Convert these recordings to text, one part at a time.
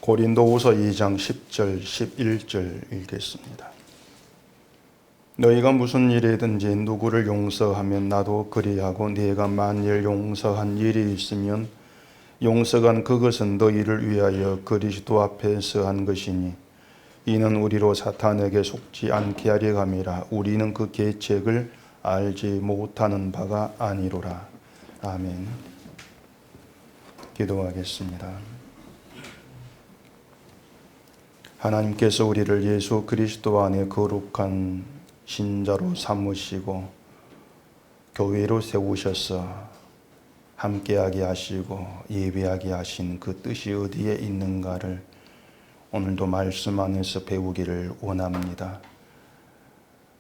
고린도후서 2장 10절 11절 읽겠습니다. 너희가 무슨 일이든지 누구를 용서하면 나도 그리하고 네가 만일 용서한 일이 있으면 용서한 그것은 너희를 위하여 그리스도 앞에서 한 것이니 이는 우리로 사탄에게 속지 않게 하려 함이라. 우리는 그 계책을 알지 못하는 바가 아니로라. 아멘. 기도하겠습니다. 하나님께서 우리를 예수 그리스도 안에 거룩한 신자로 삼으시고 교회로 세우셔서 함께하게 하시고 예배하게 하신 그 뜻이 어디에 있는가를 오늘도 말씀 안에서 배우기를 원합니다.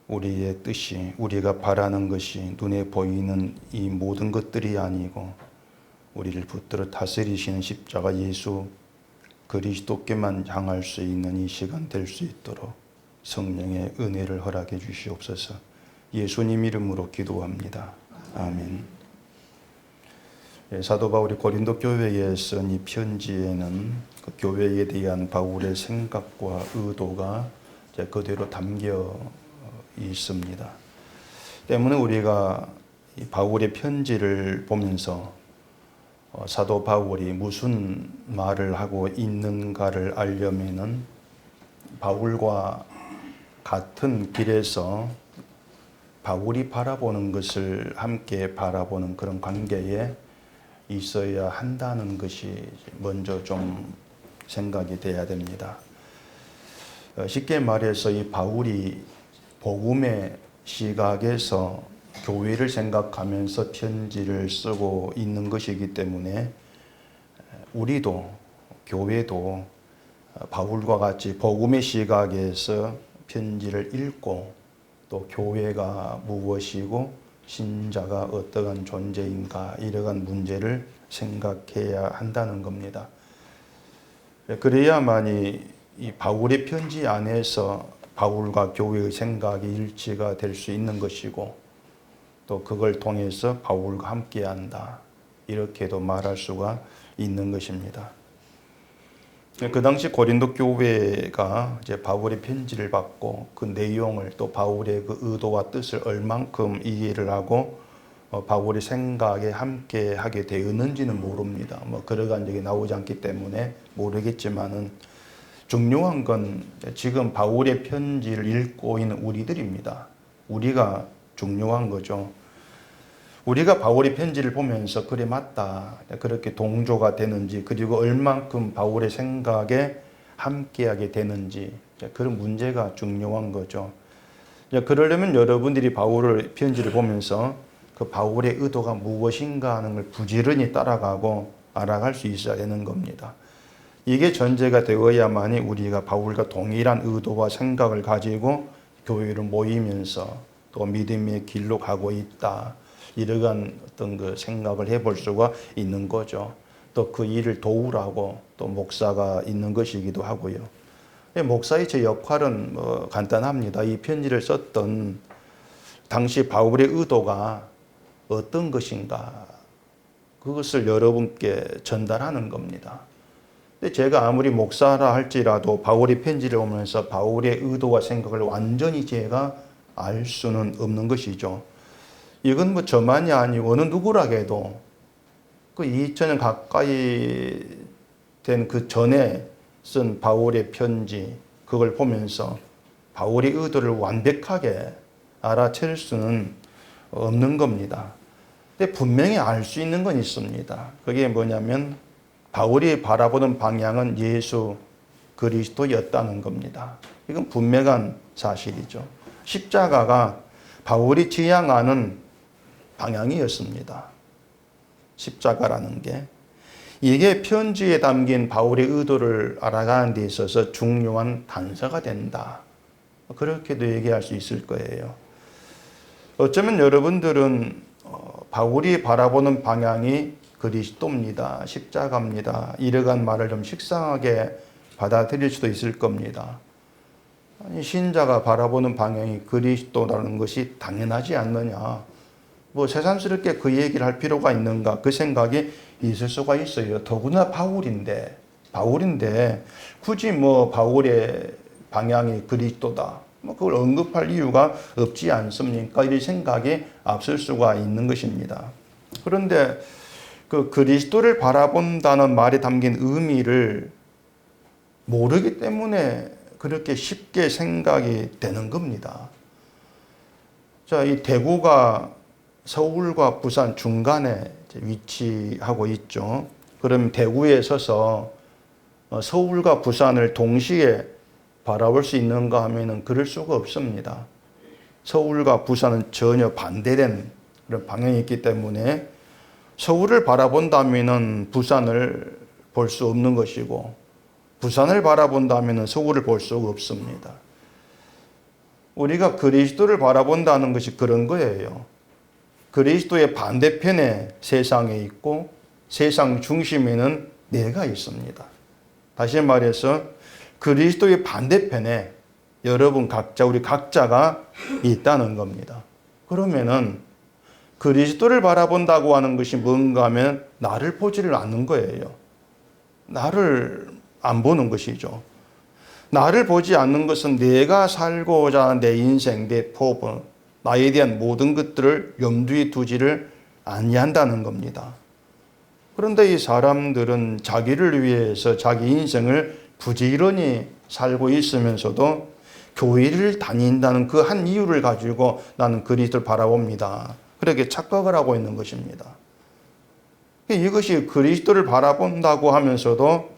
우리의 뜻이, 우리가 바라는 것이 눈에 보이는 이 모든 것들이 아니고 우리를 붙들어 다스리시는 십자가 예수 그리스도께만 향할 수 있는 이 시간 될 수 있도록 성령의 은혜를 허락해 주시옵소서. 예수님 이름으로 기도합니다. 아멘. 사도 바울이 고린도 교회에 쓴 이 편지에는 그 교회에 대한 바울의 생각과 의도가 그대로 담겨 있습니다. 때문에 우리가 이 바울의 편지를 보면서 사도 바울이 무슨 말을 하고 있는가를 알려면은 바울과 같은 길에서 바울이 바라보는 것을 함께 바라보는 그런 관계에 있어야 한다는 것이 먼저 좀 생각이 돼야 됩니다. 쉽게 말해서 이 바울이 복음의 시각에서 교회를 생각하면서 편지를 쓰고 있는 것이기 때문에 우리도 교회도 바울과 같이 복음의 시각에서 편지를 읽고 또 교회가 무엇이고 신자가 어떠한 존재인가 이러한 문제를 생각해야 한다는 겁니다. 그래야만이 이 바울의 편지 안에서 바울과 교회의 생각이 일치가 될 수 있는 것이고 또 그걸 통해서 바울과 함께한다 이렇게도 말할 수가 있는 것입니다. 그 당시 고린도 교회가 이제 바울의 편지를 받고 그 내용을 또 바울의 그 의도와 뜻을 얼만큼 이해를 하고 바울의 생각에 함께하게 되었는지는 모릅니다. 그러한 적이 나오지 않기 때문에 모르겠지만은 중요한 건 지금 바울의 편지를 읽고 있는 우리들입니다. 우리가 중요한 거죠. 우리가 바울의 편지를 보면서 그래 맞다 그렇게 동조가 되는지 그리고 얼만큼 바울의 생각에 함께하게 되는지 그런 문제가 중요한 거죠. 그러려면 여러분들이 바울의 편지를 보면서 그 바울의 의도가 무엇인가 하는 걸 부지런히 따라가고 알아갈 수 있어야 되는 겁니다. 이게 전제가 되어야만이 우리가 바울과 동일한 의도와 생각을 가지고 교회를 모이면서 또 믿음의 길로 가고 있다. 이러한 어떤 그 생각을 해볼 수가 있는 거죠. 또 그 일을 도우라고 또 목사가 있는 것이기도 하고요. 목사의 제 역할은 간단합니다. 이 편지를 썼던 당시 바울의 의도가 어떤 것인가 그것을 여러분께 전달하는 겁니다. 근데 제가 아무리 목사라 할지라도 바울의 편지를 보면서 바울의 의도와 생각을 완전히 제가 알 수는 없는 것이죠. 이건 저만이 아니고 어느 누구라게도 그 2000년 가까이 된 그 전에 쓴 바울의 편지 그걸 보면서 바울의 의도를 완벽하게 알아챌 수는 없는 겁니다. 근데 분명히 알 수 있는 건 있습니다. 그게 뭐냐면 바울이 바라보는 방향은 예수 그리스도였다는 겁니다. 이건 분명한 사실이죠. 십자가가 바울이 지향하는 방향이었습니다. 십자가라는 게 이게 편지에 담긴 바울의 의도를 알아가는 데 있어서 중요한 단서가 된다. 그렇게도 얘기할 수 있을 거예요. 어쩌면 여러분들은 바울이 바라보는 방향이 그리스도입니다. 십자가입니다. 이러한 말을 좀 식상하게 받아들일 수도 있을 겁니다. 아니, 신자가 바라보는 방향이 그리스도라는 것이 당연하지 않느냐. 새삼스럽게 그 얘기를 할 필요가 있는가. 그 생각이 있을 수가 있어요. 더구나 바울인데 바울인데 굳이 뭐 바울의 방향이 그리스도다, 뭐 그걸 언급할 이유가 없지 않습니까? 이런 생각이 앞설 수가 있는 것입니다. 그런데 그 그리스도를 바라본다는 말에 담긴 의미를 모르기 때문에 그렇게 쉽게 생각이 되는 겁니다. 자, 이 대구가 서울과 부산 중간에 위치하고 있죠. 그럼 대구에 서서 서울과 부산을 동시에 바라볼 수 있는가 하면은 그럴 수가 없습니다. 서울과 부산은 전혀 반대된 그런 방향이 있기 때문에 서울을 바라본다면은 부산을 볼 수 없는 것이고, 부산을 바라본다면은 서울을 볼 수가 없습니다. 우리가 그리스도를 바라본다는 것이 그런 거예요. 그리스도의 반대편에 세상에 있고 세상 중심에는 내가 있습니다. 다시 말해서 그리스도의 반대편에 여러분 각자, 우리 각자가 있다는 겁니다. 그러면은 그리스도를 바라본다고 하는 것이 뭔가 하면 나를 보지를 않는 거예요. 나를 안 보는 것이죠. 나를 보지 않는 것은 내가 살고자 하는 내 인생, 내 포부, 나에 대한 모든 것들을 염두에 두지를 아니한다는 겁니다. 그런데 이 사람들은 자기를 위해서 자기 인생을 부지런히 살고 있으면서도 교회를 다닌다는 그 한 이유를 가지고 나는 그리스도를 바라봅니다. 그렇게 착각을 하고 있는 것입니다. 이것이 그리스도를 바라본다고 하면서도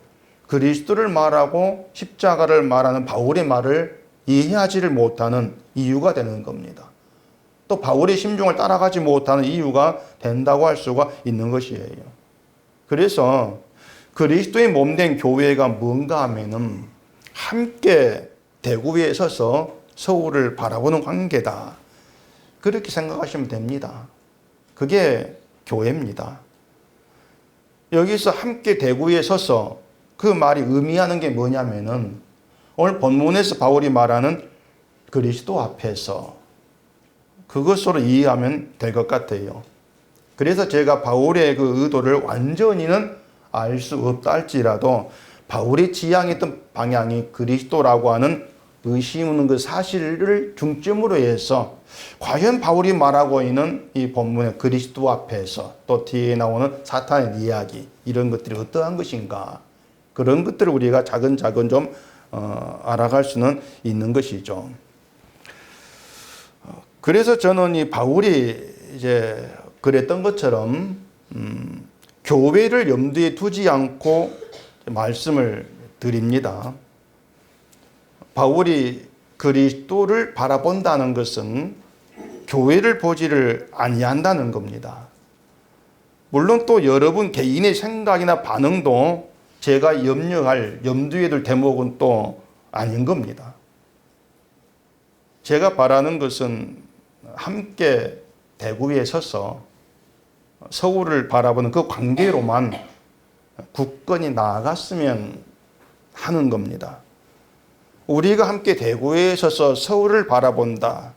그리스도를 말하고 십자가를 말하는 바울의 말을 이해하지를 못하는 이유가 되는 겁니다. 또 바울의 심중을 따라가지 못하는 이유가 된다고 할 수가 있는 것이에요. 그래서 그리스도의 몸된 교회가 뭔가 하면은 함께 대구에 서서 서울을 바라보는 관계다, 그렇게 생각하시면 됩니다. 그게 교회입니다. 여기서 함께 대구에 서서 그 말이 의미하는 게 뭐냐면은 오늘 본문에서 바울이 말하는 그리스도 앞에서, 그것으로 이해하면 될 것 같아요. 그래서 제가 바울의 그 의도를 완전히는 알 수 없다 할지라도 바울이 지향했던 방향이 그리스도라고 하는 의심 없는 그 사실을 중점으로 해서 과연 바울이 말하고 있는 이 본문의 그리스도 앞에서, 또 뒤에 나오는 사탄의 이야기, 이런 것들이 어떠한 것인가, 그런 것들을 우리가 차근차근 좀 알아갈 수는 있는 것이죠. 그래서 저는 이 바울이 이제 그랬던 것처럼 교회를 염두에 두지 않고 말씀을 드립니다. 바울이 그리스도를 바라본다는 것은 교회를 보지를 아니한다는 겁니다. 물론 또 여러분 개인의 생각이나 반응도 제가 염두에 둘 대목은 또 아닌 겁니다. 제가 바라는 것은 함께 대구에 서서 서울을 바라보는 그 관계로만 굳건히 나아갔으면 하는 겁니다. 우리가 함께 대구에 서서 서울을 바라본다,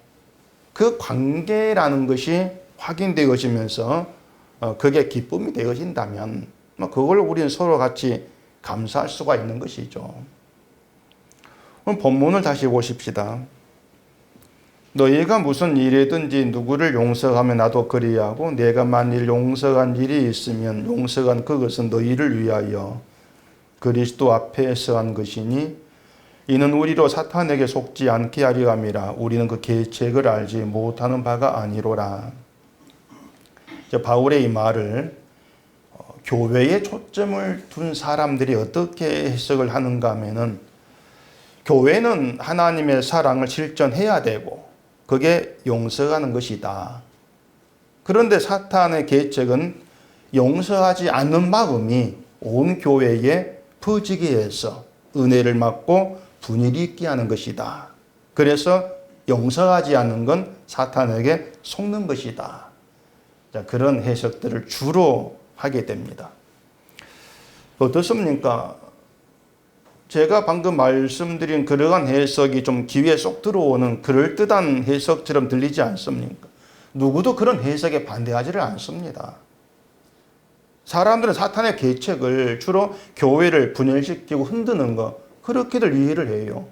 그 관계라는 것이 확인되어지면서 그게 기쁨이 되어진다면 그걸 우리는 서로 같이 감사할 수가 있는 것이죠. 그럼 본문을 다시 보십시다. 너희가 무슨 일이든지 누구를 용서하면 나도 그리하고 내가 만일 용서한 일이 있으면 용서한 그것은 너희를 위하여 그리스도 앞에서 한 것이니 이는 우리로 사탄에게 속지 않게 하려 함이라. 우리는 그 계책을 알지 못하는 바가 아니로라. 바울의 이 말을 교회에 초점을 둔 사람들이 어떻게 해석을 하는가 하면은, 교회는 하나님의 사랑을 실천해야 되고 그게 용서하는 것이다. 그런데 사탄의 계책은 용서하지 않는 마음이 온 교회에 퍼지게 해서 은혜를 막고 분위기 있게 하는 것이다. 그래서 용서하지 않는 건 사탄에게 속는 것이다. 자, 그런 해석들을 주로 하게 됩니다. 어떻습니까? 제가 방금 말씀드린 그러한 해석이 좀 귀에 쏙 들어오는 그럴듯한 해석처럼 들리지 않습니까? 누구도 그런 해석에 반대하지를 않습니다. 사람들은 사탄의 계책을 주로 교회를 분열시키고 흔드는 거, 그렇게들 이해를 해요.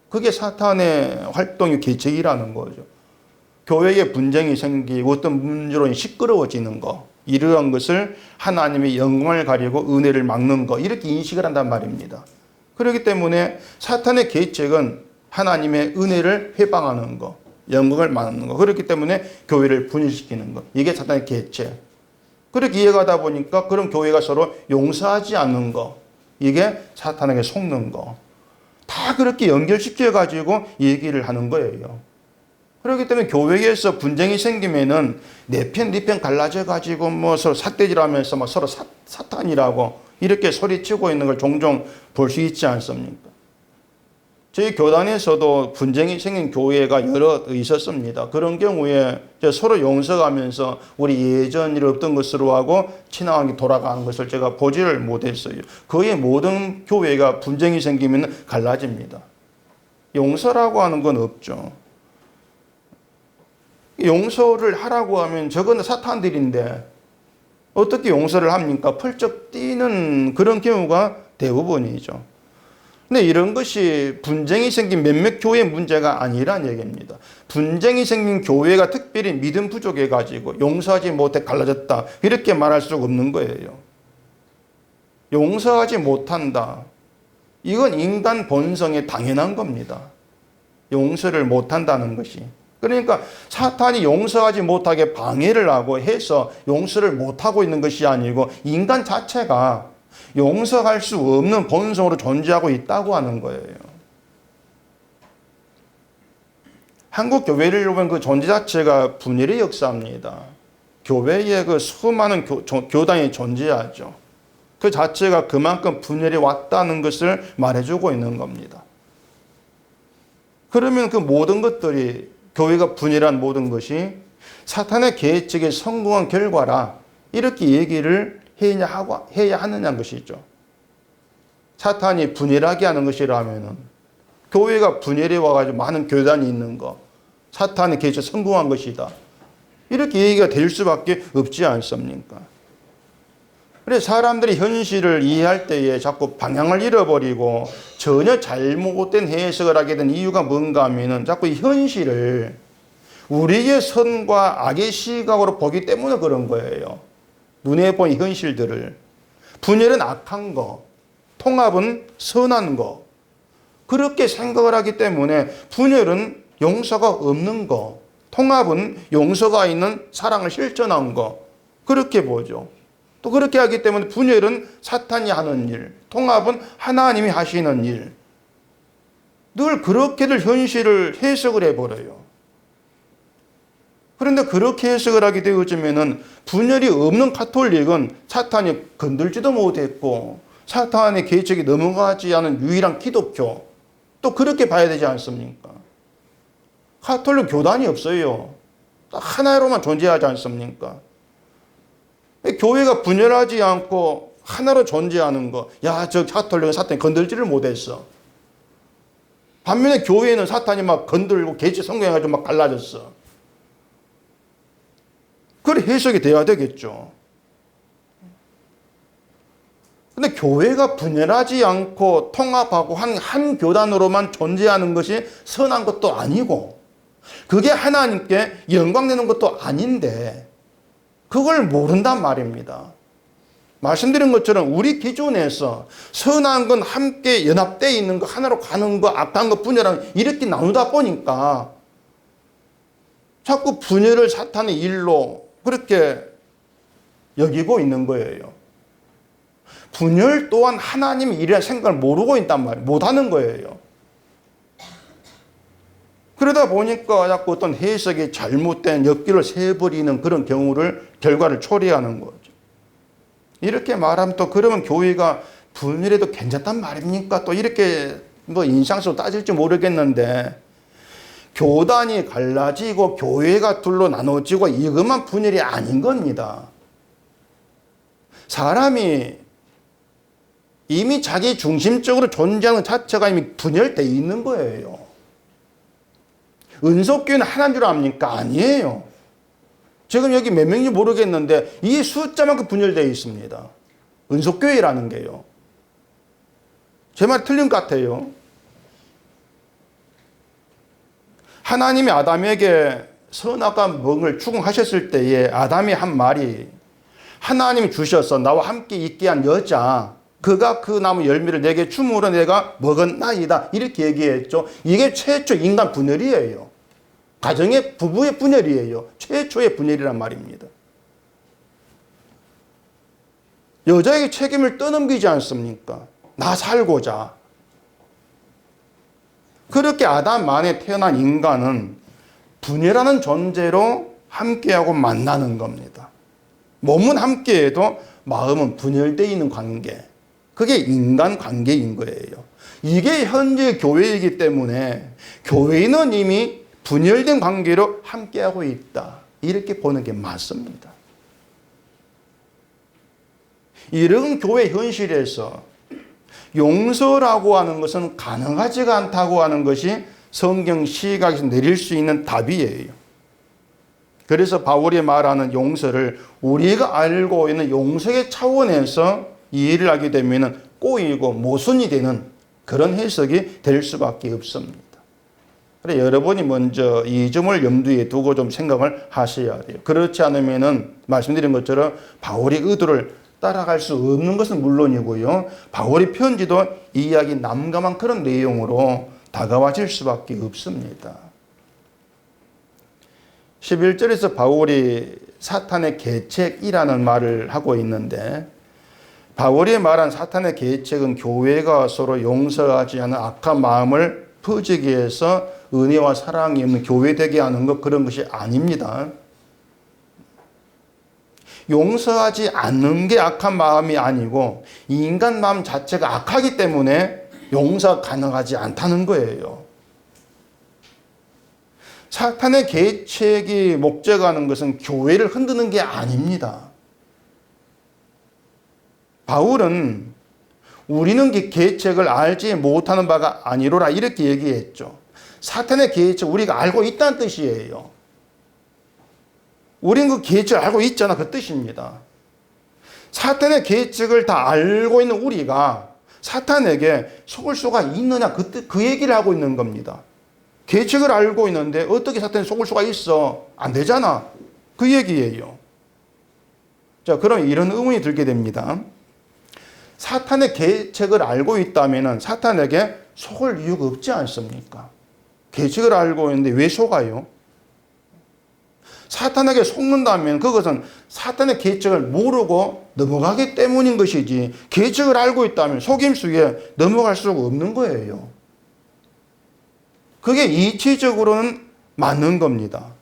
그게 사탄의 활동의 계책이라는 거죠. 교회에 분쟁이 생기고 어떤 문제로 시끄러워지는 거, 이러한 것을 하나님의 영광을 가리고 은혜를 막는 거, 이렇게 인식을 한단 말입니다. 그렇기 때문에 사탄의 계책은 하나님의 은혜를 회방하는 거, 영광을 막는 거, 그렇기 때문에 교회를 분열시키는 거, 이게 사탄의 계책. 그렇게 이해가다 보니까 그런 교회가 서로 용서하지 않는 거, 이게 사탄에게 속는 거, 다 그렇게 연결시켜가지고 얘기를 하는 거예요. 그렇기 때문에 교회에서 분쟁이 생기면은 내 편, 네 편 갈라져가지고 뭐 서로 삿대질하면서 막 서로 사탄이라고 이렇게 소리치고 있는 걸 종종 볼 수 있지 않습니까? 저희 교단에서도 분쟁이 생긴 교회가 여러 있었습니다. 그런 경우에 서로 용서하면서 우리 예전 일 없던 것으로 하고 친하게 돌아가는 것을 제가 보지를 못했어요. 거의 모든 교회가 분쟁이 생기면 갈라집니다. 용서라고 하는 건 없죠. 용서를 하라고 하면 저건 사탄들인데 어떻게 용서를 합니까? 펄쩍 뛰는 그런 경우가 대부분이죠. 근데 이런 것이 분쟁이 생긴 몇몇 교회의 문제가 아니란 얘기입니다. 분쟁이 생긴 교회가 특별히 믿음 부족해가지고 용서하지 못해 갈라졌다, 이렇게 말할 수 없는 거예요. 용서하지 못한다, 이건 인간 본성에 당연한 겁니다. 용서를 못한다는 것이. 그러니까 사탄이 용서하지 못하게 방해를 하고 해서 용서를 못하고 있는 것이 아니고 인간 자체가 용서할 수 없는 본성으로 존재하고 있다고 하는 거예요. 한국 교회를 보면 그 존재 자체가 분열의 역사입니다. 교회에 그 수많은 교단이 존재하죠. 그 자체가 그만큼 분열이 왔다는 것을 말해주고 있는 겁니다. 그러면 그 모든 것들이, 교회가 분열한 모든 것이 사탄의 계책에 성공한 결과라, 이렇게 얘기를 해야 하느냐는 것이죠. 사탄이 분열하게 하는 것이라면은 교회가 분열해 와가지고 많은 교단이 있는 거, 사탄의 계책에 성공한 것이다, 이렇게 얘기가 될 수밖에 없지 않습니까? 그래서 사람들이 현실을 이해할 때에 자꾸 방향을 잃어버리고 전혀 잘못된 해석을 하게 된 이유가 뭔가 하면은 자꾸 이 현실을 우리의 선과 악의 시각으로 보기 때문에 그런 거예요. 눈에 보이는 현실들을. 분열은 악한 거, 통합은 선한 거, 그렇게 생각을 하기 때문에 분열은 용서가 없는 거, 통합은 용서가 있는 사랑을 실천한 거, 그렇게 보죠. 또 그렇게 하기 때문에 분열은 사탄이 하는 일, 통합은 하나님이 하시는 일, 늘 그렇게들 현실을 해석을 해버려요. 그런데 그렇게 해석을 하게 되어지면은 분열이 없는 가톨릭은 사탄이 건들지도 못했고 사탄의 계책이 넘어가지 않은 유일한 기독교, 또 그렇게 봐야 되지 않습니까? 가톨릭 교단이 없어요. 딱 하나로만 존재하지 않습니까? 교회가 분열하지 않고 하나로 존재하는 거, 야, 저 가톨릭은 사탄이 건들지를 못했어. 반면에 교회는 사탄이 막 건들고 계책 성공해가지고 막 갈라졌어. 그래 해석이 돼야 되겠죠. 근데 교회가 분열하지 않고 통합하고 한 교단으로만 존재하는 것이 선한 것도 아니고 그게 하나님께 영광되는 것도 아닌데 그걸 모른단 말입니다. 말씀드린 것처럼 우리 기준에서 선한 건 함께 연합되어 있는 거, 하나로 가는 거, 악한 거, 분열한 이렇게 나누다 보니까 자꾸 분열을 사탄의 일로 그렇게 여기고 있는 거예요. 분열 또한 하나님의 일이라는 생각을 모르고 있단 말이에요. 못하는 거예요. 그러다 보니까 자꾸 어떤 해석이 잘못된 엽기를 세버리는 그런 결과를 초래하는 거죠. 이렇게 말하면 또 그러면 교회가 분열해도 괜찮단 말입니까? 또 이렇게 뭐 인상적으로 따질지 모르겠는데 교단이 갈라지고 교회가 둘로 나눠지고 이것만 분열이 아닌 겁니다. 사람이 이미 자기 중심적으로 존재하는 자체가 이미 분열되어 있는 거예요. 은속교회는 하나인 줄 압니까? 아니에요. 지금 여기 몇 명인지 모르겠는데 이 숫자만큼 분열되어 있습니다. 은속교회라는 게요. 제 말 틀린 것 같아요. 하나님이 아담에게 선악과 먹을 추궁하셨을 때에 아담이 한 말이 하나님이 주셔서 나와 함께 있게 한 여자 그가 그 나무 열매를 내게 줌으로 내가 먹었나이다 이렇게 얘기했죠. 이게 최초 인간 분열이에요. 가정의 부부의 분열이에요. 최초의 분열이란 말입니다. 여자에게 책임을 떠넘기지 않습니까? 나 살고자. 그렇게 아담 안에 태어난 인간은 분열하는 존재로 함께하고 만나는 겁니다. 몸은 함께해도 마음은 분열되어 있는 관계. 그게 인간 관계인 거예요. 이게 현재 교회이기 때문에 교회는 이미 분열된 관계로 함께하고 있다. 이렇게 보는 게 맞습니다. 이런 교회 현실에서 용서라고 하는 것은 가능하지가 않다고 하는 것이 성경 시각에서 내릴 수 있는 답이에요. 그래서 바울이 말하는 용서를 우리가 알고 있는 용서의 차원에서 이해를 하게 되면 꼬이고 모순이 되는 그런 해석이 될 수밖에 없습니다. 그래 여러분이 먼저 이 점을 염두에 두고 좀 생각을 하셔야 돼요. 그렇지 않으면은 말씀드린 것처럼 바울의 의도를 따라갈 수 없는 것은 물론이고요. 바울의 편지도 이 이야기 남감한 그런 내용으로 다가와질 수밖에 없습니다. 11절에서 바울이 사탄의 계책이라는 말을 하고 있는데 바울이 말한 사탄의 계책은 교회가 서로 용서하지 않은 악한 마음을 퍼지기 위해서 은혜와 사랑이 없는 교회 되게 하는 것 그런 것이 아닙니다. 용서하지 않는 게 악한 마음이 아니고 인간 마음 자체가 악하기 때문에 용서가 가능하지 않다는 거예요. 사탄의 계책이 목적하는 것은 교회를 흔드는 게 아닙니다. 바울은 우리는 그 계책을 알지 못하는 바가 아니로라 이렇게 얘기했죠. 사탄의 계책 우리가 알고 있다는 뜻이에요. 우린 그 계책을 알고 있잖아 그 뜻입니다. 사탄의 계책을 다 알고 있는 우리가 사탄에게 속을 수가 있느냐 그 얘기를 하고 있는 겁니다. 계책을 알고 있는데 어떻게 사탄에 속을 수가 있어? 안 되잖아. 그 얘기예요. 자, 그럼 이런 의문이 들게 됩니다. 사탄의 계책을 알고 있다면 사탄에게 속을 이유가 없지 않습니까? 계책을 알고 있는데 왜 속아요? 사탄에게 속는다면 그것은 사탄의 계책을 모르고 넘어가기 때문인 것이지 계책을 알고 있다면 속임수에 넘어갈 수가 없는 거예요. 그게 이치적으로는 맞는 겁니다.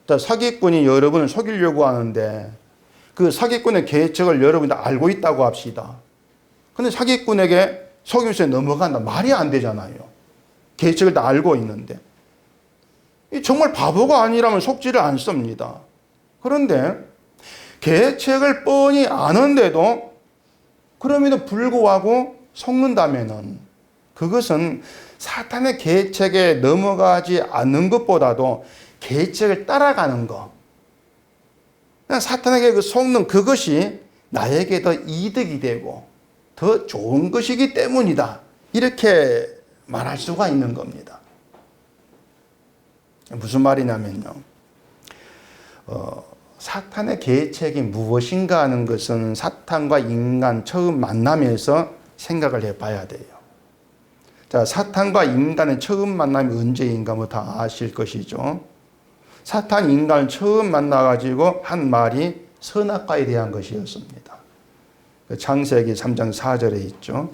자, 사기꾼이 여러분을 속이려고 하는데 그 사기꾼의 계책을 여러분이 다 알고 있다고 합시다. 근데 사기꾼에게 속임수에 넘어간다. 말이 안 되잖아요. 계책을 다 알고 있는데. 정말 바보가 아니라면 속지를 않습니다. 그런데 계책을 뻔히 아는데도 그럼에도 불구하고 속는다면은 그것은 사탄의 계책에 넘어가지 않는 것보다도 계책을 따라가는 것. 사탄에게 그 속는 그것이 나에게 더 이득이 되고 더 좋은 것이기 때문이다. 이렇게 말할 수가 있는 겁니다. 무슨 말이냐면요. 사탄의 계책이 무엇인가 하는 것은 사탄과 인간 처음 만남에서 생각을 해봐야 돼요. 자, 사탄과 인간의 처음 만남이 언제인가 뭐 다 아실 것이죠. 사탄 인간을 처음 만나가지고 한 말이 선악과에 대한 것이었습니다. 창세기 3장 4절에 있죠.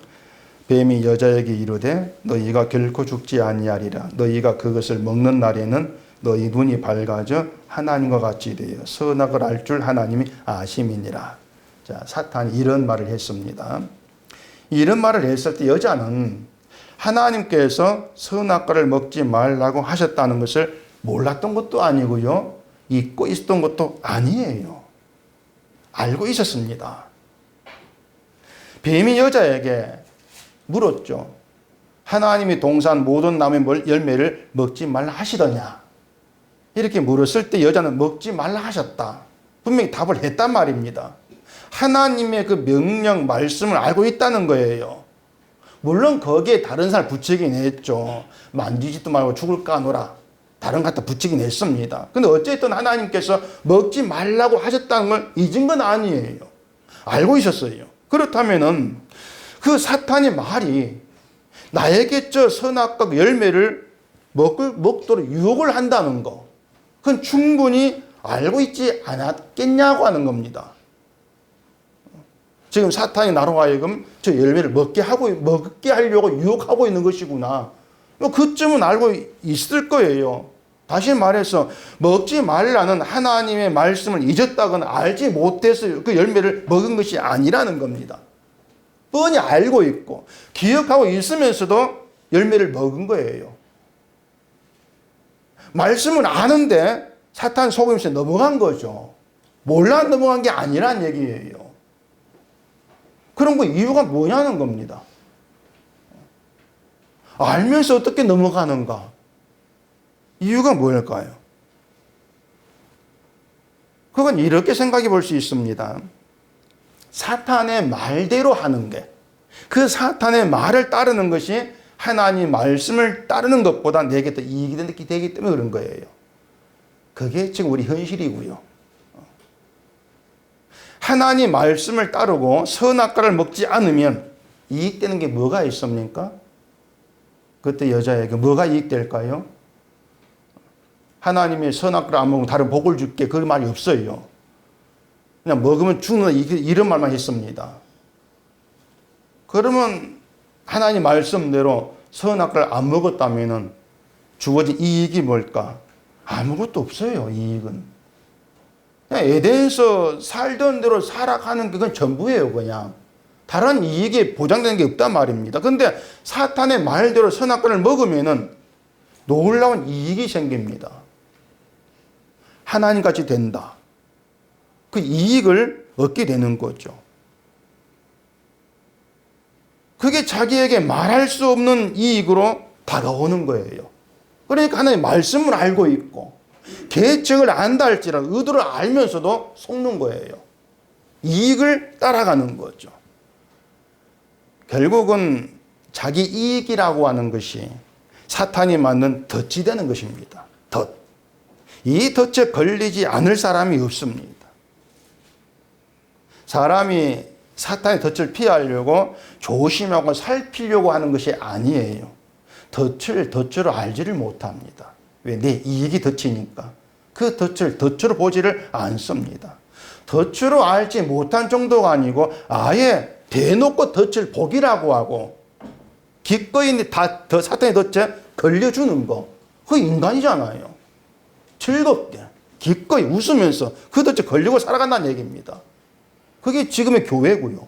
뱀이 여자에게 이르되 너희가 결코 죽지 아니하리라. 너희가 그것을 먹는 날에는 너희 눈이 밝아져 하나님과 같이 되어 선악을 알 줄 하나님이 아심이니라. 자, 사탄이 이런 말을 했습니다. 이런 말을 했을 때 여자는 하나님께서 선악과를 먹지 말라고 하셨다는 것을 몰랐던 것도 아니고요. 잊고 있었던 것도 아니에요. 알고 있었습니다. 뱀이 여자에게 물었죠. 하나님이 동산 모든 나무의 열매를 먹지 말라 하시더냐. 이렇게 물었을 때 여자는 먹지 말라 하셨다. 분명히 답을 했단 말입니다. 하나님의 그 명령, 말씀을 알고 있다는 거예요. 물론 거기에 다른 사람 붙이긴 했죠. 만지지도 말고 죽을 까노라. 다른 거 갖다 붙이긴 했습니다. 근데 어쨌든 하나님께서 먹지 말라고 하셨다는 걸 잊은 건 아니에요. 알고 있었어요. 그렇다면은 그 사탄의 말이 나에게 저 선악과 열매를 먹도록 유혹을 한다는 거, 그건 충분히 알고 있지 않았겠냐고 하는 겁니다. 지금 사탄이 나로 하여금 저 열매를 먹게 하려고 유혹하고 있는 것이구나. 그쯤은 알고 있을 거예요. 다시 말해서 먹지 말라는 하나님의 말씀을 잊었다거나 알지 못해서 그 열매를 먹은 것이 아니라는 겁니다. 뻔히 알고 있고 기억하고 있으면서도 열매를 먹은 거예요. 말씀은 아는데 사탄 속임수에 넘어간 거죠. 몰라 넘어간 게 아니란 얘기예요. 그런 거 이유가 뭐냐는 겁니다. 알면서 어떻게 넘어가는가? 이유가 뭘까요? 그건 이렇게 생각해 볼 수 있습니다. 사탄의 말대로 하는 게, 그 사탄의 말을 따르는 것이 하나님 말씀을 따르는 것보다 내게 더 이익이 되기 때문에 그런 거예요. 그게 지금 우리 현실이고요. 하나님 말씀을 따르고 선악과를 먹지 않으면 이익되는 게 뭐가 있습니까? 그때 여자에게 뭐가 이익될까요? 하나님의 선악과를 안 먹으면 다른 복을 줄게, 그 말이 없어요. 그냥 먹으면 죽는다 이런 말만 했습니다. 그러면 하나님 말씀대로 선악과를 안 먹었다면 주어진 이익이 뭘까? 아무것도 없어요. 이익은 그냥 에덴에서 살던 대로 살아가는 그건 전부예요. 그냥 다른 이익이 보장되는 게 없단 말입니다. 그런데 사탄의 말대로 선악과를 먹으면 놀라운 이익이 생깁니다. 하나님같이 된다. 그 이익을 얻게 되는 거죠. 그게 자기에게 말할 수 없는 이익으로 다가오는 거예요. 그러니까 하나님의 말씀을 알고 있고 계획을 안다 할지라도 의도를 알면서도 속는 거예요. 이익을 따라가는 거죠. 결국은 자기 이익이라고 하는 것이 사탄이 만든 덫이 되는 것입니다. 덫. 이 덫에 걸리지 않을 사람이 없습니다. 사람이 사탄의 덫을 피하려고 조심하고 살피려고 하는 것이 아니에요. 덫을 덫으로 알지를 못합니다. 왜? 내 이익이 덫이니까. 그 덫을 덫으로 보지를 않습니다. 덫으로 알지 못한 정도가 아니고 아예 대놓고 덫을 복이라고 하고 기꺼이 사탄의 덫에 걸려주는 거. 그 인간이잖아요. 즐겁게 기꺼이 웃으면서 그 덫에 걸리고 살아간다는 얘기입니다. 그게 지금의 교회고요.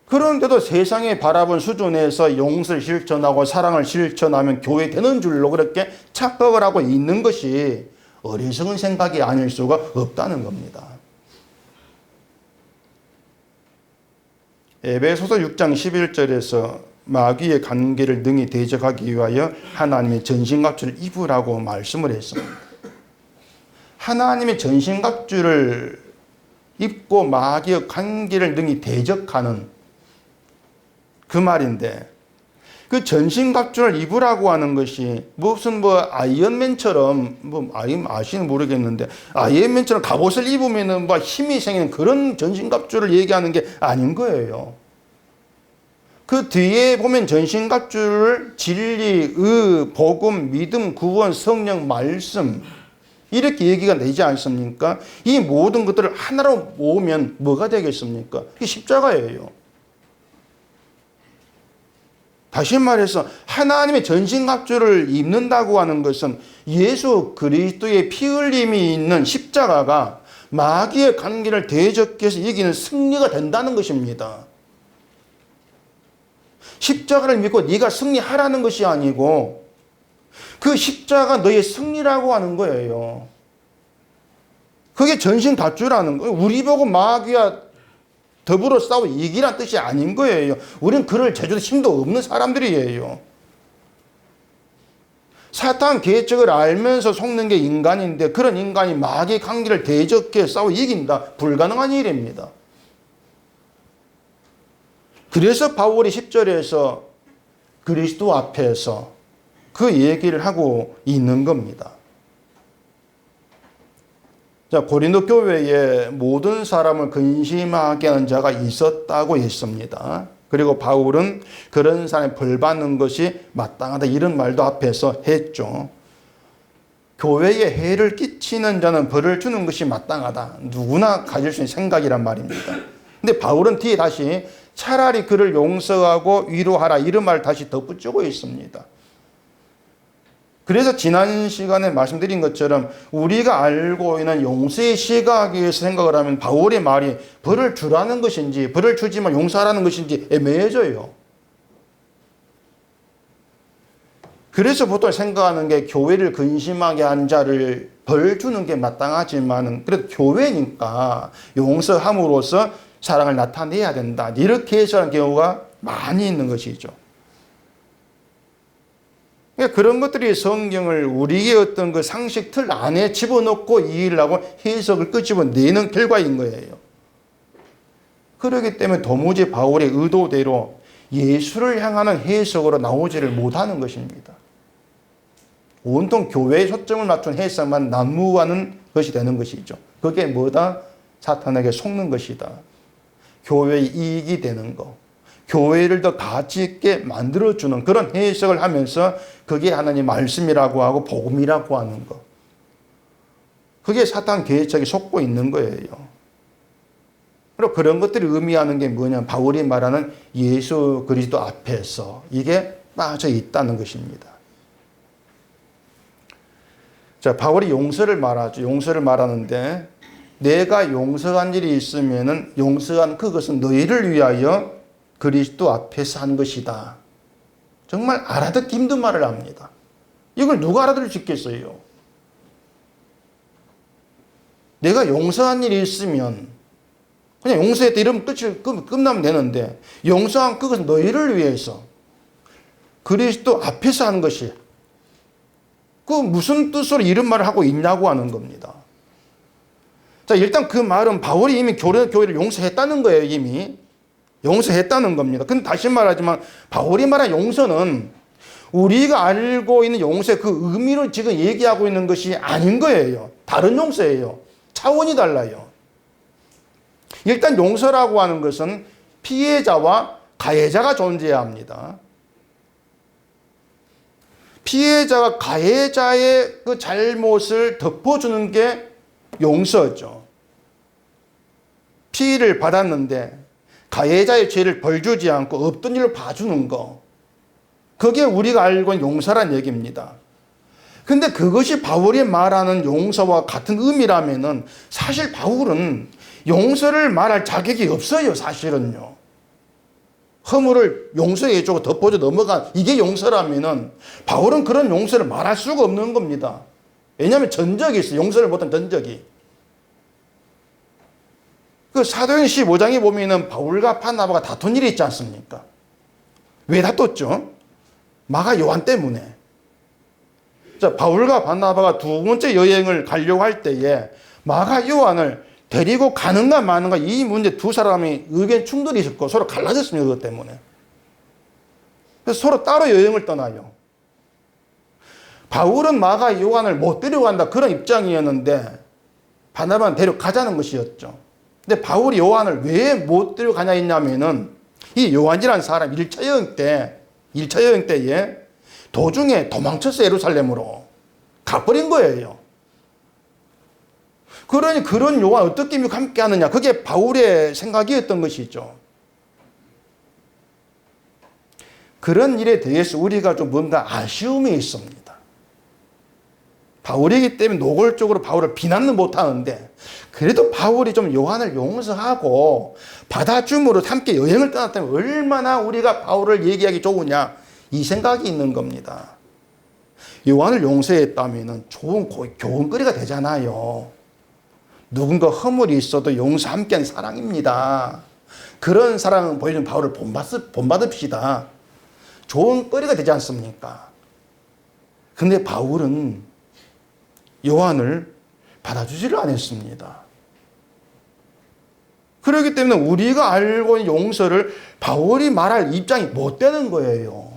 그런데도 세상에 바라본 수준에서 용서를 실천하고 사랑을 실천하면 교회 되는 줄로 그렇게 착각을 하고 있는 것이 어리석은 생각이 아닐 수가 없다는 겁니다. 에베소서 6장 11절에서 마귀의 관계를 능히 대적하기 위하여 하나님의 전신갑주를 입으라고 말씀을 했습니다. 하나님의 전신갑주를 입고 마귀의 관계를 능히 대적하는 그 말인데, 그 전신갑주를 입으라고 하는 것이 무슨 아이언맨처럼 아시는 모르겠는데 아이언맨처럼 갑옷을 입으면 힘이 생기는 그런 전신갑주를 얘기하는 게 아닌 거예요. 그 뒤에 보면 전신갑주를 진리, 의, 복음, 믿음, 구원, 성령, 말씀 이렇게 얘기가 되지 않습니까? 이 모든 것들을 하나로 모으면 뭐가 되겠습니까? 이게 십자가예요. 다시 말해서 하나님의 전신갑주를 입는다고 하는 것은 예수 그리스도의 피 흘림이 있는 십자가가 마귀의 관계를 대적해서 이기는 승리가 된다는 것입니다. 십자가를 믿고 네가 승리하라는 것이 아니고 그 십자가 너의 승리라고 하는 거예요. 그게 전신갑주라는 거예요. 우리 보고 마귀와 더불어 싸워 이기란 뜻이 아닌 거예요. 우리는 그럴 제주도 힘도 없는 사람들이에요. 사탄 계책을 알면서 속는 게 인간인데 그런 인간이 마귀 관계를 대적해 싸워 이긴다. 불가능한 일입니다. 그래서 바울이 10절에서 그리스도 앞에서 그 얘기를 하고 있는 겁니다. 자, 고린도 교회에 모든 사람을 근심하게 하는 자가 있었다고 했습니다. 그리고 바울은 그런 사람이 벌 받는 것이 마땅하다 이런 말도 앞에서 했죠. 교회에 해를 끼치는 자는 벌을 주는 것이 마땅하다. 누구나 가질 수 있는 생각이란 말입니다. 근데 바울은 뒤에 다시 차라리 그를 용서하고 위로하라 이런 말을 다시 덧붙이고 있습니다. 그래서 지난 시간에 말씀드린 것처럼 우리가 알고 있는 용서의 시각에서 생각을 하면 바울의 말이 벌을 주라는 것인지 벌을 주지만 용서하라는 것인지 애매해져요. 그래서 보통 생각하는 게 교회를 근심하게 한 자를 벌 주는 게 마땅하지만 그래도 교회니까 용서함으로써 사랑을 나타내야 된다. 이렇게 해석하는 경우가 많이 있는 것이죠. 그런 것들이 성경을 우리의 어떤 그 상식 틀 안에 집어넣고 이해하고 해석을 끄집어내는 결과인 거예요. 그렇기 때문에 도무지 바울의 의도대로 예수를 향하는 해석으로 나오지를 못하는 것입니다. 온통 교회에 초점을 맞춘 해석만 난무하는 것이 되는 것이죠. 그게 뭐다? 사탄에게 속는 것이다. 교회의 이익이 되는 것. 교회를 더 가치 있게 만들어주는 그런 해석을 하면서 그게 하나님 말씀이라고 하고 복음이라고 하는 것. 그게 사탄 계책에 속고 있는 거예요. 그리고 그런 것들이 의미하는 게 뭐냐? 바울이 말하는 예수 그리스도 앞에서 이게 빠져 있다는 것입니다. 자, 바울이 용서를 말하죠. 용서를 말하는데 내가 용서한 일이 있으면은 용서한 그것은 너희를 위하여 그리스도 앞에서 한 것이다. 정말 알아듣기 힘든 말을 합니다. 이걸 누가 알아들을 수 있겠어요? 내가 용서한 일이 있으면 그냥 용서했다 이러면 끝나면 되는데 용서한 그것은 너희를 위해서 그리스도 앞에서 한 것이야. 그 무슨 뜻으로 이런 말을 하고 있냐고 하는 겁니다. 자, 일단 그 말은 바울이 이미 교회를 용서했다는 거예요. 이미. 용서했다는 겁니다. 근데 다시 말하지만 바울이 말한 용서는 우리가 알고 있는 용서의 그 의미를 지금 얘기하고 있는 것이 아닌 거예요. 다른 용서예요. 차원이 달라요. 일단 용서라고 하는 것은 피해자와 가해자가 존재해야 합니다. 피해자가 가해자의 그 잘못을 덮어주는 게 용서죠. 피해를 받았는데 가해자의 죄를 벌주지 않고 없던 일을 봐주는 거. 그게 우리가 알고 있는 용서란 얘기입니다. 근데 그것이 바울이 말하는 용서와 같은 의미라면은 사실 바울은 용서를 말할 자격이 없어요, 사실은요. 허물을 용서해주고 덮어줘 넘어간 이게 용서라면은 바울은 그런 용서를 말할 수가 없는 겁니다. 왜냐하면 전적이 있어요. 용서를 못한 전적이. 그 사도행 15장에 보면은 바울과 바나바가 다툰 일이 있지 않습니까? 왜 다퉜죠? 마가 요한 때문에. 자, 바울과 바나바가 두 번째 여행을 가려고 할 때에 마가 요한을 데리고 가는가 마는가 이 문제 두 사람이 의견 충돌이 있었고 서로 갈라졌습니다. 그것 때문에. 그래서 서로 따로 여행을 떠나요. 바울은 마가 요한을 못 데려간다 그런 입장이었는데 바나바는 데려가자는 것이었죠. 근데 바울이 요한을 왜 못 데려가냐 했냐면은 이 요한이라는 사람 1차 여행 때에 도중에 도망쳤어 예루살렘으로 가버린 거예요. 그러니 그런 요한 어떻게 함께 하느냐 그게 바울의 생각이었던 것이죠. 그런 일에 대해서 우리가 좀 뭔가 아쉬움이 있습니다. 바울이기 때문에 노골적으로 바울을 비난은 못하는데 그래도 바울이 좀 요한을 용서하고 받아줌으로 함께 여행을 떠났다면 얼마나 우리가 바울을 얘기하기 좋으냐 이 생각이 있는 겁니다. 요한을 용서했다면 좋은 교훈거리가 되잖아요. 누군가 허물이 있어도 용서 함께하는 사랑입니다. 그런 사랑을 보여준 바울을 본받읍시다. 좋은 거리가 되지 않습니까? 근데 바울은 요한을 받아주지를 않았습니다. 그렇기 때문에 우리가 알고 있는 용서를 바울이 말할 입장이 못 되는 거예요.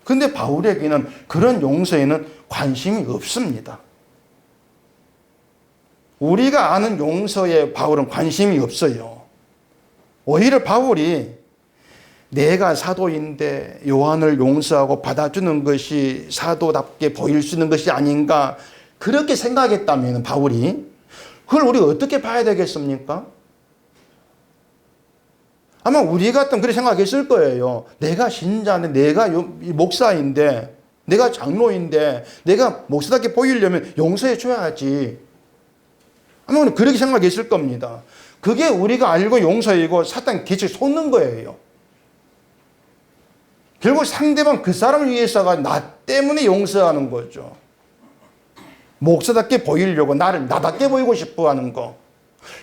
근데 바울에게는 그런 용서에는 관심이 없습니다. 우리가 아는 용서에 바울은 관심이 없어요. 오히려 바울이 내가 사도인데 요한을 용서하고 받아주는 것이 사도답게 보일 수 있는 것이 아닌가, 그렇게 생각했다면 바울이, 그걸 우리가 어떻게 봐야 되겠습니까? 아마 우리 같으면 그렇게 생각했을 거예요. 내가 신자인데, 내가 목사인데, 내가 장로인데, 내가 목사답게 보이려면 용서해 줘야지. 아마 우리는 그렇게 생각했을 겁니다. 그게 우리가 알고 용서이고 사탄 개체 속는 거예요. 결국 상대방 그 사람을 위해서가 나 때문에 용서하는 거죠. 목사답게 보이려고 나를 나답게 보이고 싶어 하는 거.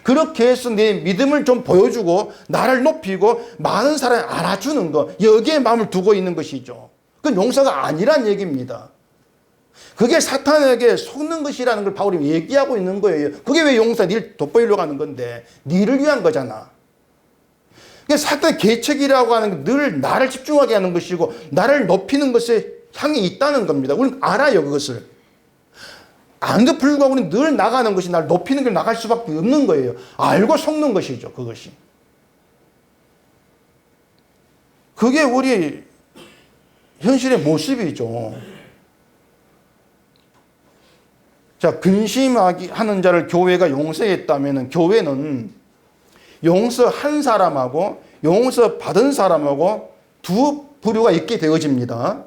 그렇게 해서 내 믿음을 좀 보여주고 나를 높이고 많은 사람을 알아주는 거, 여기에 마음을 두고 있는 것이죠. 그건 용서가 아니란 얘기입니다. 그게 사탄에게 속는 것이라는 걸 바울이 얘기하고 있는 거예요. 그게 왜 용서, 니를 돋보이려고 하는 건데, 니를 위한 거잖아. 사탄의 계책이라고 하는 게 늘 나를 집중하게 하는 것이고 나를 높이는 것에 향해 있다는 겁니다. 우리는 알아요, 그것을. 안도 불구하고 우리는 늘 나가는 것이 나를 높이는 길 나갈 수밖에 없는 거예요. 알고 속는 것이죠, 그것이. 그게 우리 현실의 모습이죠. 자, 근심하는 자를 교회가 용서했다면 교회는 용서한 사람하고 용서받은 사람하고 두 부류가 있게 되어집니다.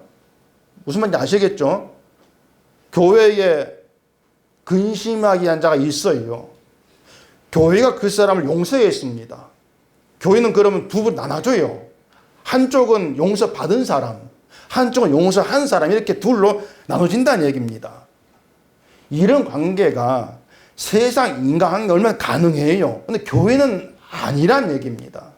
무슨 말인지 아시겠죠? 교회에 근심하게 한 자가 있어요. 교회가 그 사람을 용서했습니다. 교회는 그러면 두 부로 나눠줘요. 한쪽은 용서받은 사람, 한쪽은 용서한 사람, 이렇게 둘로 나눠진다는 얘기입니다. 이런 관계가 세상 인간관계가 얼마나 가능해요. 근데 교회는 아니란 얘기입니다.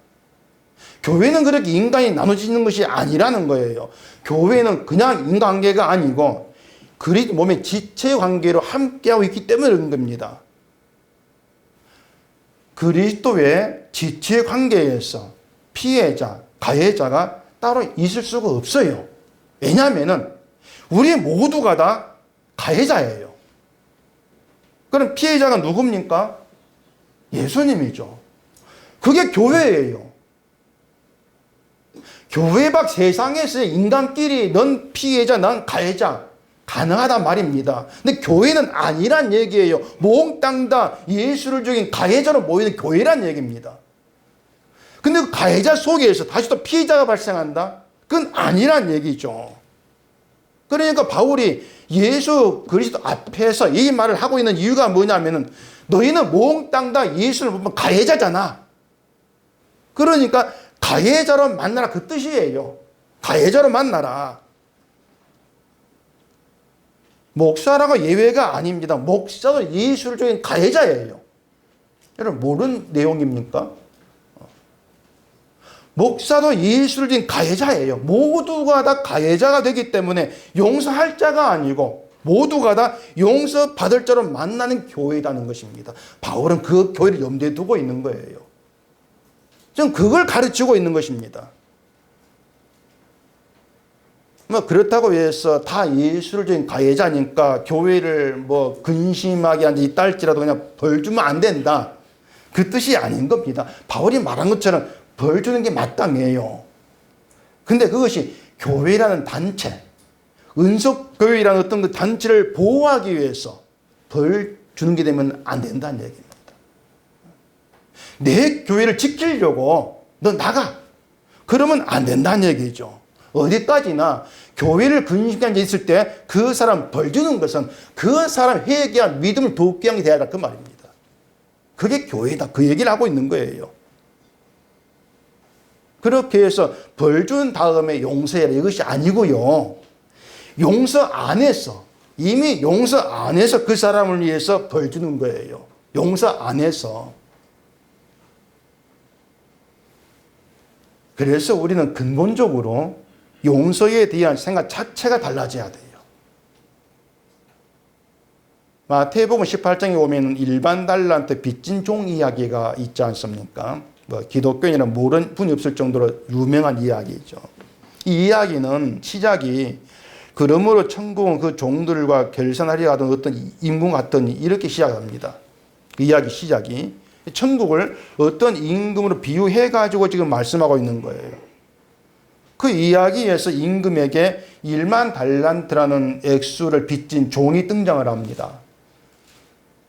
교회는 그렇게 인간이 나눠지는 것이 아니라는 거예요. 교회는 그냥 인간관계가 아니고 그리스도 몸의 지체 관계로 함께하고 있기 때문에 그런 겁니다. 그리스도의 지체 관계에서 피해자, 가해자가 따로 있을 수가 없어요. 왜냐하면 우리 모두가 다 가해자예요. 그럼 피해자가 누굽니까? 예수님이죠. 그게 교회예요. 교회 밖 세상에서의 인간끼리 넌 피해자, 난 가해자 가능하단 말입니다. 근데 교회는 아니란 얘기예요. 몽땅 다 예수를 죽인 가해자로 모이는 교회란 얘기입니다. 근데 그 가해자 속에서 다시 또 피해자가 발생한다? 그건 아니란 얘기죠. 그러니까 바울이 예수 그리스도 앞에서 이 말을 하고 있는 이유가 뭐냐면은 너희는 몽땅 다 예수를 보면 가해자잖아. 그러니까 가해자로 만나라, 그 뜻이에요. 가해자로 만나라. 목사라고 예외가 아닙니다. 목사도 예수를 죽인 가해자예요. 여러분 모르는 내용입니까? 목사도 예수를 죽인 가해자예요. 모두가 다 가해자가 되기 때문에 용서할 자가 아니고 모두가 다 용서받을 자로 만나는 교회라는 것입니다. 바울은 그 교회를 염두에 두고 있는 거예요. 지금 그걸 가르치고 있는 것입니다. 그렇다고 해서 다 예수를 죽인 가해자니까 교회를 근심하게 앉아 있다 할지라도 그냥 벌 주면 안 된다, 그 뜻이 아닌 겁니다. 바울이 말한 것처럼 벌 주는 게 마땅해요. 근데 그것이 교회라는 단체, 은속교회라는 어떤 그 단체를 보호하기 위해서 벌 주는 게 되면 안 된다는 얘기입니다. 내 교회를 지키려고 너 나가, 그러면 안 된다는 얘기죠. 어디까지나 교회를 근심하게 앉아 있을 때 그 사람 벌 주는 것은 그 사람 회개한 믿음을 돕게 하는 게 돼야 할 그 말입니다. 그게 교회다, 그 얘기를 하고 있는 거예요. 그렇게 해서 벌 준 다음에 용서해라, 이것이 아니고요. 용서 안에서, 이미 용서 안에서 그 사람을 위해서 벌 주는 거예요. 용서 안에서. 그래서 우리는 근본적으로 용서에 대한 생각 자체가 달라져야 돼요. 마태복음 18장에 보면 일반 달란트 빚진 종 이야기가 있지 않습니까? 기독교인이란 모르는 분이 없을 정도로 유명한 이야기죠. 이 이야기는 시작이 그러므로 천국은 그 종들과 결산하려 하던 어떤 임금 같더니 이렇게 시작합니다. 그 이야기 시작이 천국을 어떤 임금으로 비유해 가지고 지금 말씀하고 있는 거예요. 그 이야기에서 임금에게 1만 달란트라는 액수를 빚진 종이 등장을 합니다.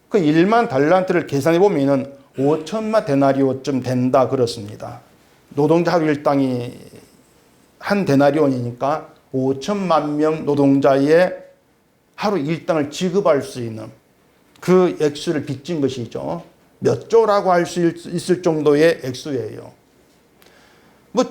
그 1만 달란트를 계산해 보면은 5천만 데나리온쯤 된다 그렇습니다. 노동자 하루 일당이 한 데나리온이니까 5천만 명 노동자의 하루 일당을 지급할 수 있는 그 액수를 빚진 것이죠. 몇 조라고 할 수 있을 정도의 액수예요.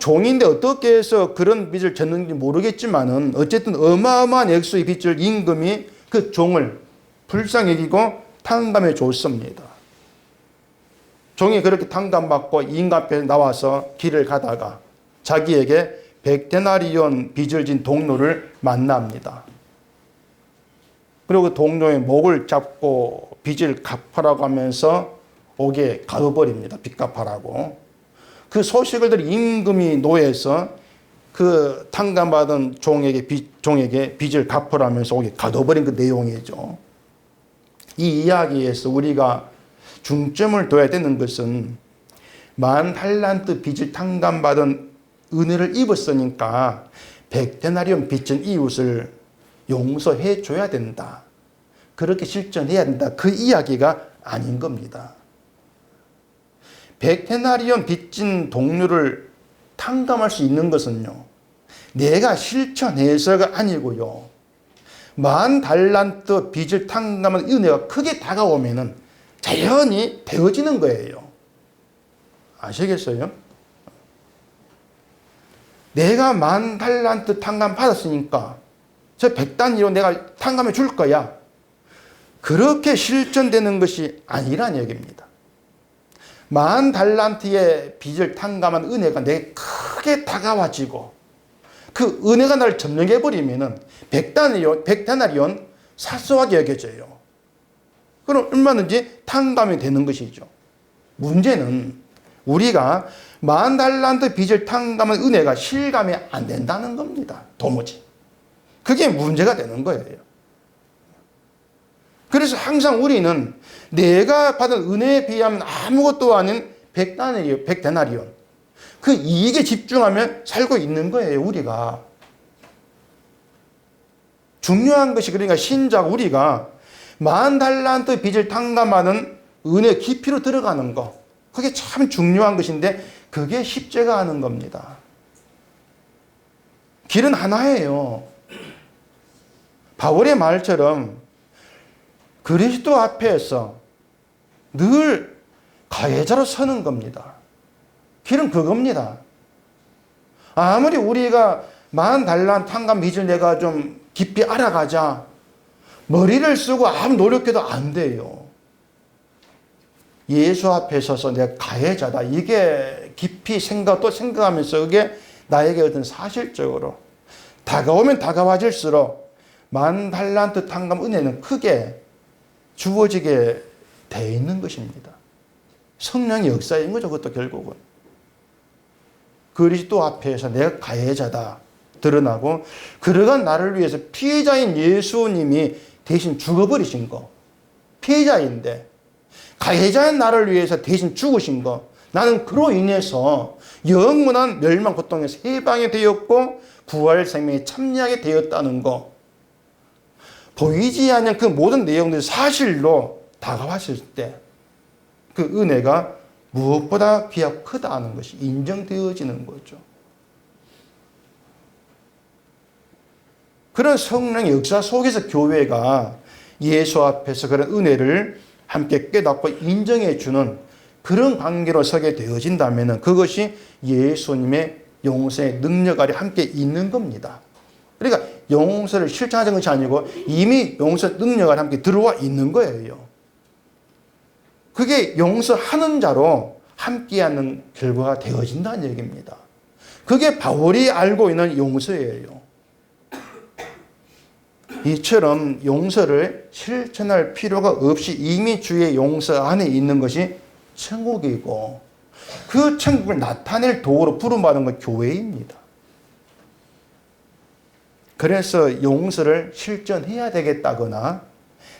종인데 어떻게 해서 그런 빚을 졌는지 모르겠지만은 어쨌든 어마어마한 액수의 빚을 임금이 그 종을 불쌍히 여기고 탕감해 줬습니다. 종이 그렇게 탕감받고 임금 앞에 나와서 길을 가다가 자기에게 100데나리온 빚을 진 동료를 만납니다. 그리고 그 동료의 목을 잡고 빚을 갚아라고 하면서 옥에 가둬버립니다. 빚 갚아라고. 그 소식을 들은 임금이 노해서 그 탕감받은 종에게 빚을 갚으라면서 옥에 가둬버린 그 내용이죠. 이 이야기에서 우리가 중점을 둬야 되는 것은 10,000달란트 빚을 탕감받은 은혜를 입었으니까 100데나리온 빚진 이웃을 용서해 줘야 된다. 그렇게 실천해야 된다. 그 이야기가 아닌 겁니다. 100데나리온 빚진 동료를 탕감할 수 있는 것은요, 내가 실천해서가 아니고요, 10,000달란트 빚을 탕감한 은혜가 크게 다가오면은 자연히 되어지는 거예요. 아시겠어요? 내가 10,000달란트 탕감 받았으니까 저 100단위로 내가 탕감해 줄 거야. 그렇게 실천되는 것이 아니란 얘기입니다. 10,000달란트의 빚을 탕감한 은혜가 내게 크게 다가와지고 그 은혜가 나를 점령해버리면은 100데나리온 사소하게 여겨져요. 그럼 얼마든지 탕감이 되는 것이죠. 문제는 우리가 10,000달란트 빚을 탕감한 은혜가 실감이 안 된다는 겁니다. 도무지. 그게 문제가 되는 거예요. 그래서 항상 우리는 내가 받은 은혜에 비하면 아무것도 아닌 100데나리온. 그 이익에 집중하며 살고 있는 거예요, 우리가. 중요한 것이 그러니까 신자가 우리가 10,000달란트 빚을 탕감하는 은혜 깊이로 들어가는 거. 그게 참 중요한 것인데 그게 쉽지가 않은 겁니다. 길은 하나예요. 바울의 말처럼 그리스도 앞에서 늘 가해자로 서는 겁니다. 길은 그겁니다. 아무리 우리가 10,000달란트 탕감 빚을 내가 좀 깊이 알아가자 머리를 쓰고 아무 노력해도 안 돼요. 예수 앞에 서서 내가 가해자다. 이게 깊이 생각하면서 그게 나에게 어떤 사실적으로 다가오면 다가와질수록 10,000달란트 탕감 은혜는 크게 주어지게 되어 있는 것입니다. 성령의 역사인 거죠. 그것도 결국은. 그리스도 앞에서 내가 가해자다 드러나고 그러한 나를 위해서 피해자인 예수님이 대신 죽어버리신 거. 피해자인데 가해자인 나를 위해서 대신 죽으신 거. 나는 그로 인해서 영원한 멸망 고통에서 해방이 되었고 부활 생명에 참여하게 되었다는 거. 보이지 않는 그 모든 내용들이 사실로 다가왔을 때 그 은혜가 무엇보다 귀하고 크다는 것이 인정되어지는 거죠. 그런 성령의 역사 속에서 교회가 예수 앞에서 그런 은혜를 함께 깨닫고 인정해 주는 그런 관계로 서게 되어진다면 그것이 예수님의 용서의 능력 아래 함께 있는 겁니다. 그러니까 용서를 실천하는 것이 아니고 이미 용서 능력 아래 함께 들어와 있는 거예요. 그게 용서하는 자로 함께하는 결과가 되어진다는 얘기입니다. 그게 바울이 알고 있는 용서예요. 이처럼 용서를 실천할 필요가 없이 이미 주의 용서 안에 있는 것이 천국이고, 그 천국을 나타낼 도구로 부름받은 건 교회입니다. 그래서 용서를 실천해야 되겠다거나,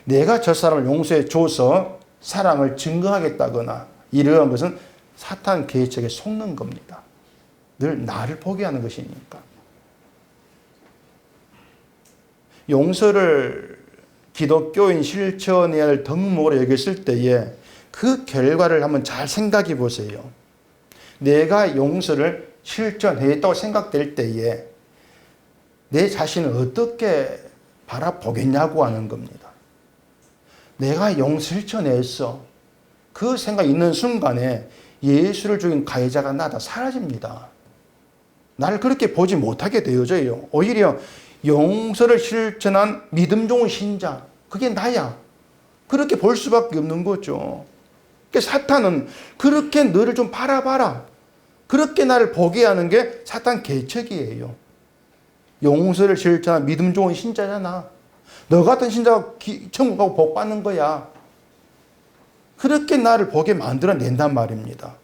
내가 저 사람을 용서해 줘서 사랑을 증거하겠다거나, 이러한 것은 사탄 계책에 속는 겁니다. 늘 나를 보게 하는 것이니까. 용서를 기독교인 실천해야 할 덕목으로 여겼을 때에 그 결과를 한번 잘 생각해 보세요. 내가 용서를 실천했다고 생각될 때에 내 자신을 어떻게 바라보겠냐고 하는 겁니다. 내가 용서 실천했어. 그 생각이 있는 순간에 예수를 죽인 가해자가 나다 사라집니다. 나를 그렇게 보지 못하게 되어져요. 오히려 용서를 실천한 믿음 좋은 신자, 그게 나야. 그렇게 볼 수밖에 없는 거죠. 그러니까 사탄은 그렇게 너를 좀 바라봐라. 그렇게 나를 보게 하는 게 사탄 계책이에요. 용서를 실천한 믿음 좋은 신자잖아. 너 같은 신자가 천국 가고 복 받는 거야. 그렇게 나를 보게 만들어낸단 말입니다.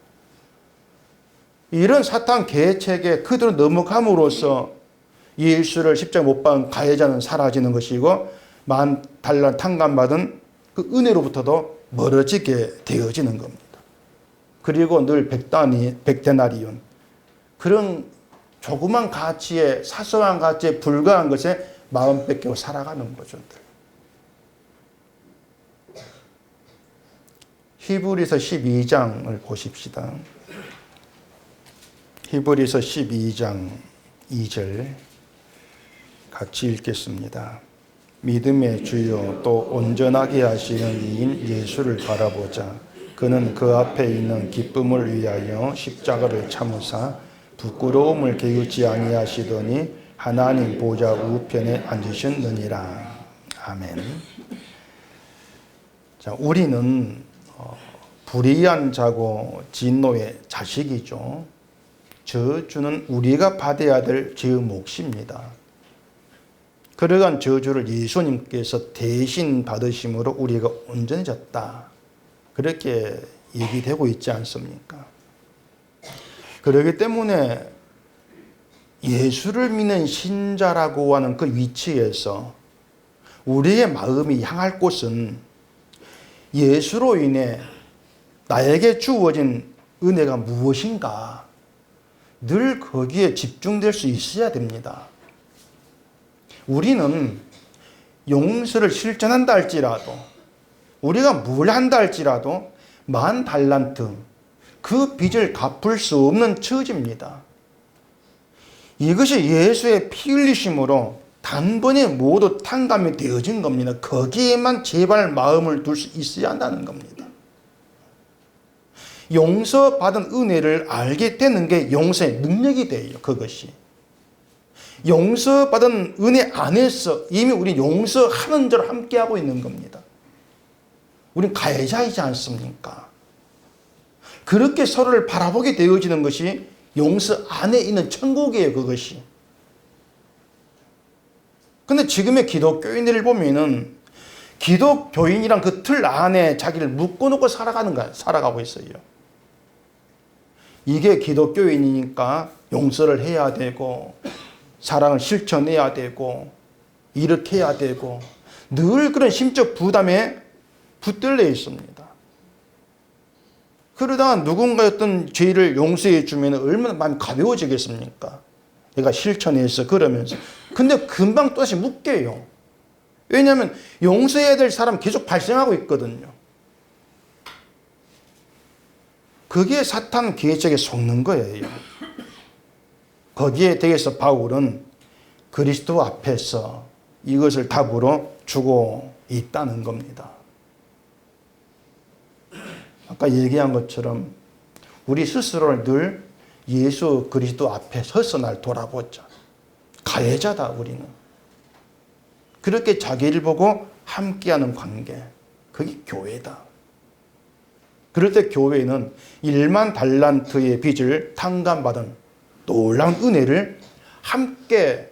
이런 사탄 계책에 그대로 넘어감으로써 예수를 십자가에 못 박은 가해자는 사라지는 것이고, 만 달란 탕감받은 그 은혜로부터도 멀어지게 되어지는 겁니다. 그리고 늘 백데나리온, 그런 조그만 가치에, 사소한 가치에 불과한 것에 마음 뺏기고 살아가는 거죠. 히브리서 12장을 보십시다. 히브리서 12장 2절 같이 읽겠습니다. 믿음의 주요 또 온전하게 하시는 이인 예수를 바라보자. 그는 그 앞에 있는 기쁨을 위하여 십자가를 참으사 부끄러움을 게으르지 아니하시더니 하나님 보좌 우편에 앉으셨느니라. 아멘. 자, 우리는 불의한 자고 진노의 자식이죠. 저주는 우리가 받아야 될 제 몫입니다. 그러한 저주를 예수님께서 대신 받으심으로 우리가 온전해졌다. 그렇게 얘기되고 있지 않습니까? 그렇기 때문에 예수를 믿는 신자라고 하는 그 위치에서 우리의 마음이 향할 곳은 예수로 인해 나에게 주어진 은혜가 무엇인가, 늘 거기에 집중될 수 있어야 됩니다. 우리는 용서를 실천한다 할지라도, 우리가 뭘 한다 할지라도 만 달란트, 그 빚을 갚을 수 없는 처지입니다. 이것이 예수의 피 흘리심으로 단번에 모두 탕감이 되어진 겁니다. 거기에만 제발 마음을 둘 수 있어야 한다는 겁니다. 용서받은 은혜를 알게 되는 게 용서의 능력이 돼요. 그것이. 용서받은 은혜 안에서 이미 우리 용서하는 자로 함께하고 있는 겁니다. 우린 가해자이지 않습니까? 그렇게 서로를 바라보게 되어지는 것이 용서 안에 있는 천국이에요. 그것이. 근데 지금의 기독교인들을 보면은 기독교인이란 그 틀 안에 자기를 묶어놓고 살아가는 거야. 살아가고 있어요. 이게 기독교인이니까 용서를 해야 되고, 사랑을 실천해야 되고, 이렇게 해야 되고, 늘 그런 심적 부담에 붙들려 있습니다. 그러다가 누군가의 어떤 죄를 용서해 주면 얼마나 마음이 가벼워지겠습니까? 내가 실천해서 그러면서. 근데 금방 또다시 묶여요. 왜냐하면 용서해야 될 사람 계속 발생하고 있거든요. 그게 사탄 계책에 속는 거예요. 거기에 대해서 바울은 그리스도 앞에서 이것을 답으로 주고 있다는 겁니다. 아까 얘기한 것처럼 우리 스스로를 늘 예수 그리스도 앞에 서서 날 돌아보자. 가해자다 우리는. 그렇게 자기를 보고 함께하는 관계, 그게 교회다. 그럴 때 교회는 1만 달란트의 빚을 탕감받은 놀라운 은혜를 함께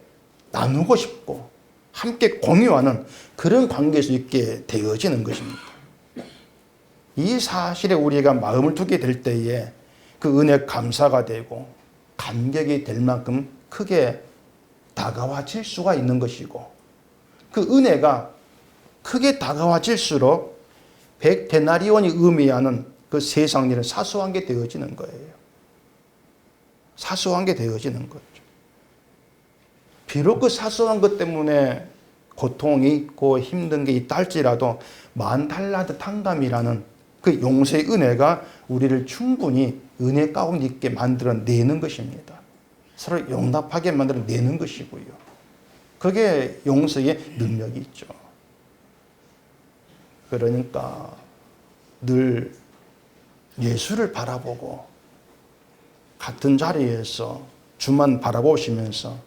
나누고 싶고 함께 공유하는 그런 관계에서 있게 되어지는 것입니다. 이 사실에 우리가 마음을 두게 될 때에 그 은혜 감사가 되고 감격이 될 만큼 크게 다가와질 수가 있는 것이고, 그 은혜가 크게 다가와질수록 100데나리온이 의미하는 그 세상 일은 사소한 게 되어지는 거예요. 사소한 게 되어지는 거죠. 비록 그 사소한 것 때문에 고통이 있고 힘든 게 있다 할지라도 만 달란트 탕감이라는 그 용서의 은혜가 우리를 충분히 은혜 가운데 있게 만들어내는 것입니다. 서로 용납하게 만들어내는 것이고요. 그게 용서의 능력이 있죠. 그러니까 늘 예수를 바라보고 같은 자리에서 주만 바라보시면서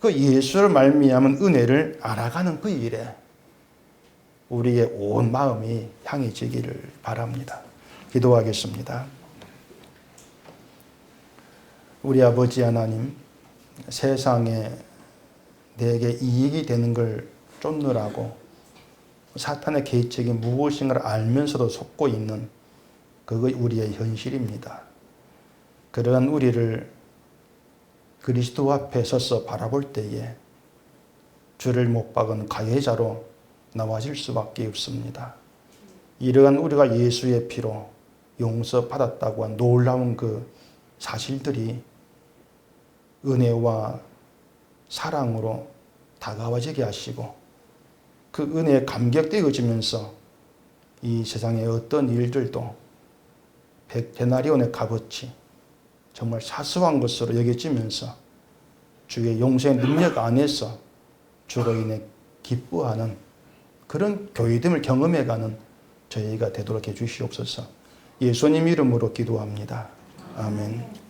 그 예수를 말미암은 은혜를 알아가는 그 일에 우리의 온 마음이 향해지기를 바랍니다. 기도하겠습니다. 우리 아버지 하나님, 세상에 내게 이익이 되는 걸 쫓느라고 사탄의 계책이 무엇인가를 알면서도 속고 있는 그것이 우리의 현실입니다. 그러한 우리를 그리스도 앞에 서서 바라볼 때에 죄를 못 박은 가해자로 나와질 수밖에 없습니다. 이러한 우리가 예수의 피로 용서받았다고 한 놀라운 그 사실들이 은혜와 사랑으로 다가와지게 하시고 그 은혜에 감격되어지면서 이 세상의 어떤 일들도 100데나리온의 값어치 정말 사소한 것으로 여겨지면서 주의 용서의 능력 안에서 주로 인해 기뻐하는 그런 교회됨을 경험해가는 저희가 되도록 해주시옵소서. 예수님 이름으로 기도합니다. 아멘.